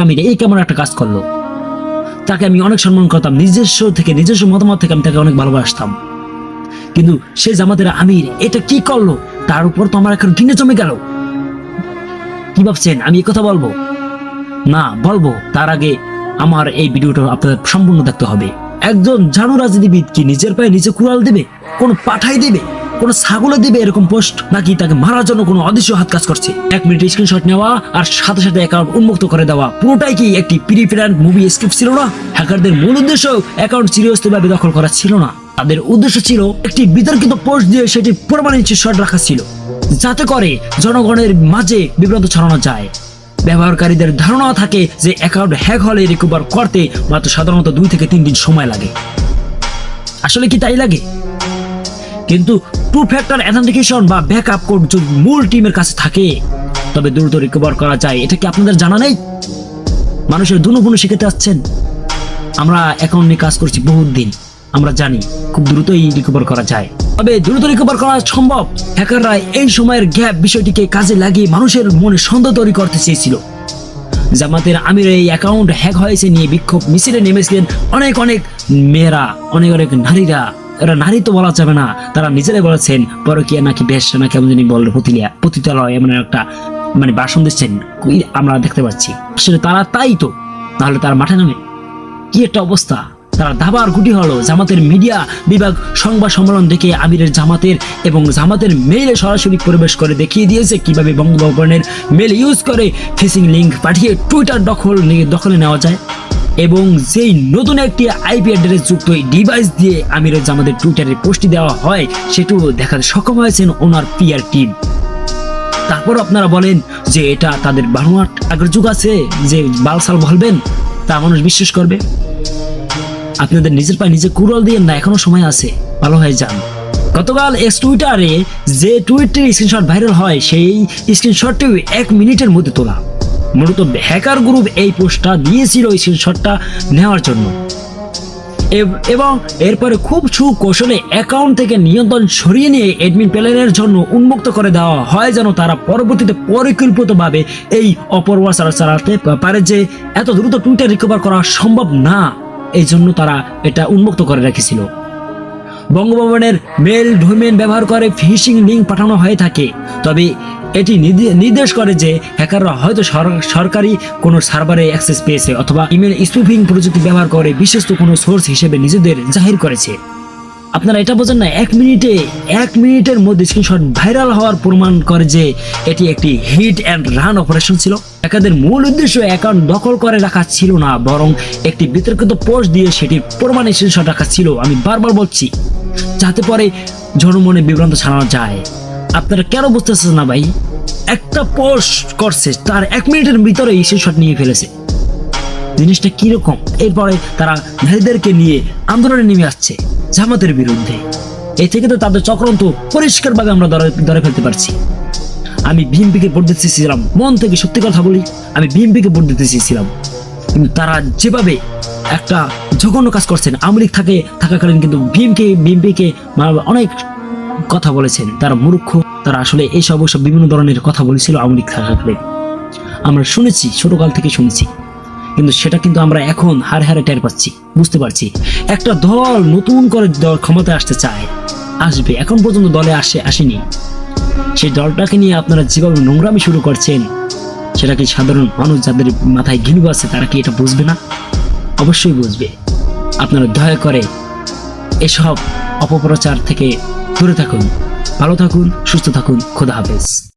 আমি এই কেমন একটা কাজ করলো। তাকে আমি অনেক সম্মান করতাম, নিজস্ব মতামত থেকে আমি তাকে অনেক ভালোবাসতাম। কিন্তু সে জামাতের আমির এটা কি করলো, তার উপর তো আমার এখন ঘৃণা জমে গেল। কি ভাবছেন আমি এই কথা বলবো? না, বলবো তার আগে আমার এই ভিডিওটা আপনাদের সম্পূর্ণ দেখতে হবে। একজন জানো রাজনীতিবিদ কি নিজের পায়ে নিজে কুড়াল দেবে? কোন পাঠাই দেবে? কোন ছাগলে দেবে এরকম পোস্ট? নাকি তাকে মারার জন্য কোনো অদৃশ্য হাত কাজ করছে? 1 মিনিট স্ক্রিনশট নেওয়া আর সাথে সাথে অ্যাকাউন্ট উন্মুক্ত করে দেওয়া, পুরোটাই কি একটি প্রিপ্ল্যান্ড মুভি স্ক্রিপ্ট ছিল না? হ্যাকারদের মূল উদ্দেশ্য অ্যাকাউন্ট সিরিয়াসলি ভাবে দখল করা ছিল না। তাদের উদ্দেশ্য ছিল একটি বিতর্কিত পোস্ট দিয়ে সেটি প্রমাণিত শট রাখা ছিল, যাতে করে জনগণের মাঝে বিভ্রান্ত ছড়ানো যায়। ব্যবহারকারীদের ধারণা থাকে যে অ্যাকাউন্ট হ্যাক হলে রিকভার করতে মাত্র সাধারণত 2 থেকে 3 দিন সময় লাগে। আসলে কি তাই লাগে? কিন্তু 2 ফ্যাক্টর অথেন্টিকেশন বা ব্যাকআপ কোড যদি মূল টিমের কাছে থাকে তবে দ্রুত রিকভার করা যায়। এটা কি আপনাদের জানা নেই? মানুষের দুনুগুণু শিখতে আসছেন। আমরা অ্যাকাউন্ট নিয়ে কাজ করছি বহুত দিন, আমরা জানি খুব দ্রুতই রিকভার করা যায়। তবে দ্রুত রিকভার করা সম্ভব। হ্যাকাররা এই সময়ের গ্যাপ বিষয়টিকে কাজে লাগিয়ে মানুষের মনে সন্দেহ তৈরি করতে চেয়েছিল। জামাতের আমির এই অ্যাকাউন্ট হ্যাক হয়েছে নিয়ে বিক্ষোভ মিছিলে নেমেছিলেন অনেক মেয়েরা, অনেক নারীরা। এরা নারী তো বলা যাবে না, তারা নিজেরাই বলেছেন পরকীয়া নাকি বেশ্যা নাকি কেমন জানি বলে পতিতালয় এমন একটা ভাষণ দিচ্ছেন আমরা দেখতে পাচ্ছি। আসলে তারা তাই তো, তাহলে তারা মাঠে নামে। কি একটা অবস্থা! তারা দাবার গুটি হলো। জামাতের মিডিয়া বিভাগ সংবাদ সম্মেলন দেখে আমিরের জামাতের এবং জামাতের মেইলে সরাসরি প্রবেশ করে দেখিয়ে দিয়েছে কিভাবে বঙ্গভবনের মেল ইউজ করে ফিশিং লিঙ্ক পাঠিয়ে টুইটার দখলে নেওয়া যায়, এবং যেই নতুন একটি আইপি অ্যাড্রেস যুক্ত ডিভাইস দিয়ে আমিরের জামাতের টুইটারে পোস্ট দেওয়া হয় সেটাও দেখাতে সক্ষম হয়েছেন ওনার পিআর টিম। তারপর আপনারা বলেন যে এটা তাদের বানোয়াট আগের যুগ আছে, যে বালসাল বলবেন তা মানুষ বিশ্বাস করবে? আপনাদের নিজের পায়ে নিজে কুড়াল দিয়ে না, এখনো সময় আছে, ভালো হয়ে যান। গতকাল টুইটারে যে টুইটটির স্ক্রিনশট ভাইরাল হয় সেই স্ক্রিনশটটি 1 মিনিটের মধ্যে তোলা। মূলত হ্যাকার গ্রুপ এই পোস্টটা দিয়েছিল স্ক্রিনশটটা নেওয়ার জন্য, এবং এরপরে খুব সুকৌশলে অ্যাকাউন্ট থেকে নিয়ন্ত্রণ সরিয়ে নিয়ে অ্যাডমিন প্যানেলের জন্য উন্মুক্ত করে দেওয়া হয়, যেন তারা পরবর্তীতে পরিকল্পিতভাবে এই অপপ্রচার চালাতে পারে যে এত দ্রুত টুইটার রিকভার করা সম্ভব না। এই জন্য তারা এটা উন্মুক্ত করে রেখেছিল। বঙ্গভবনের মেল ডোমেইন ব্যবহার করে ফিশিং লিঙ্ক পাঠানো হয়ে থাকে, তবে এটি নির্দেশ করে যে হ্যাকাররা হয়তো সরকারি কোনো সার্ভারে অ্যাক্সেস পেয়েছে অথবা ইমেল স্পুফিং প্রযুক্তি ব্যবহার করে বিশ্বস্ত কোনো সোর্স হিসেবে নিজেদের জাহির করেছে। আপনারা এটা বোঝেন না? 1 মিনিটের মধ্যে স্ক্রিনশট ভাইরাল হওয়ার প্রমাণ করে যে এটি একটি হিট অ্যান্ড রান অপারেশন ছিল। হ্যাকারদের মূল উদ্দেশ্য অ্যাকাউন্ট দখল করে রাখা ছিল না, বরং একটি বিতর্কিত পোস্ট দিয়ে সেটির প্রমাণে স্ক্রিনশট রাখা ছিল। আমি বারবার বলছি, যাতে পরে জনমনে বিভ্রান্ত ছাড়ানো যায়। আপনারা কেন বুঝতেছেন না ভাই? একটা পোস্ট করছে, তার 1 মিনিটের ভিতরে স্ক্রিনশট নিয়ে ফেলেছে। জিনিসটা কিরকম? এরপরে তারা নারীদেরকে নিয়ে আন্দোলনে নেমে আসছে জামাতের বিরুদ্ধে। এই থেকে তো তাদের চক্রান্ত পরিষ্কারভাবে আমরা ধরে ফেলতে পারছি। আমি বিএনপিকে ভোট দিতে চেয়েছিলাম, মন থেকে সত্যি কথা বলি, আমি বিএনপিকে ভোট দিতে চেয়েছিলাম। কিন্তু তারা যেভাবে একটা জঘন্য কাজ করছেন, আওয়ামী লীগ থাকাকালীন কিন্তু বিএনপিকে অনেক কথা বলেছেন। তারা মূর্খ, তারা আসলে এইসব বিভিন্ন ধরনের কথা বলেছিল আওয়ামী লীগ থাকাকালীন। আমরা শুনেছি, ছোটকাল থেকে শুনেছি, কিন্তু সেটা কিন্তু আমরা এখন হারে টের পাচ্ছি, বুঝতে পারছি। একটা দল নতুন করে ক্ষমতায় আসতে চায়, আসবে, এখন পর্যন্ত দলে আসেনি। সেই দলটাকে নিয়ে আপনারা যেভাবে নোংরামি শুরু করছেন, সেটা কি সাধারণ মানুষ যাদের মাথায় ঘিলু আছে তারা কি এটা বুঝবে না? অবশ্যই বুঝবে। আপনারা দয়া করে এসব অপপ্রচার থেকে দূরে থাকুন, ভালো থাকুন, সুস্থ থাকুন। খোদা হাফেজ।